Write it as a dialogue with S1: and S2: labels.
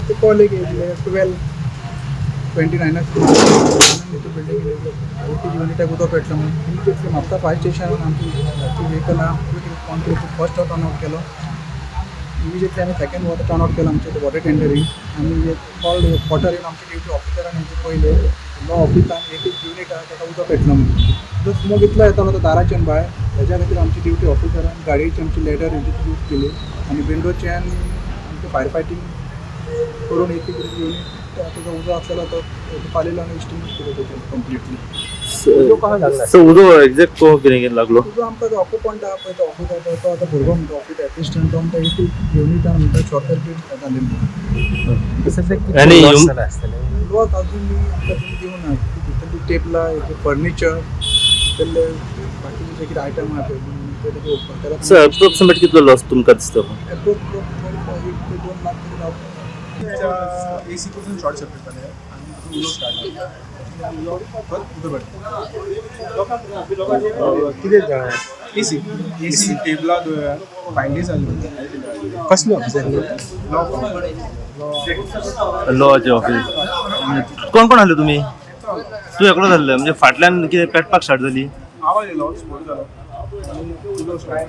S1: ते college 12-29 building unit उदक पेटलं म्हणून इमिजिएटली म्हापसा फायर स्टेशनान आमची व्हेकलां फर्स्ट टर्नआउट केलो. इमिजिएटली आमी सेकंड टर्नआउट केलो आमचे वॉटर टेंडरींग. आमी कॉल वॉटर येवन आमचे ड्युटी ऑफिसरान हेंचे पयले लो ऑफिसान एक युनिट आहा ताका उदक पेटलो म्हणून. जो स्मोक इतलो येतालो तो दाराच्यान भायर हेज्या खातीर आमची ड्युटी ऑफिसरान गाडयेची आमची लेडर हेंची यूज केली आनी विंडोच्यान आमचे फायर फायटींग करून एक युनिट तुजो उजो आसलेलो तो पालिलो आनी इस्टिंग्विश केलो तेजें कंप्लिटली.
S2: उदो एक्झॅक्ट कितें लागलो
S1: तुजो आमकां जो ऑक्युपंट आहा पळय तो ऑफिस आहा तो आतां भुरगो म्हणटा ऑफिस एसिस्टंट तो म्हणटा एक युनिटान म्हणटा शॉर्ट सर्कीट जालें म्हणून.
S2: आनी
S1: लॉस अजून आमकां तुमी दिवं ना भितरली टेबलां फर्निचर भितरले बाकीचे जे कितें आयटम आहा पळय ते ओपन
S2: सर अप्रोक्सिमेट कितलो लॉस तुमकां दिसता
S1: AC पासून शॉर्ट सर्किट जालें आनी उलो स्टार्ट जालो कितें AC टेबलां फायलीस जाल्यो कसले ऑफिसर
S2: लॉचे ऑफिस कोण कोण आसले तुमी तूं एकलो जाल्ले म्हणजे फाटल्यान कितें पेटपाक स्टार्ट जाली
S1: आवाज येयलो स्फोट जालो आनी उलो स्टार्ट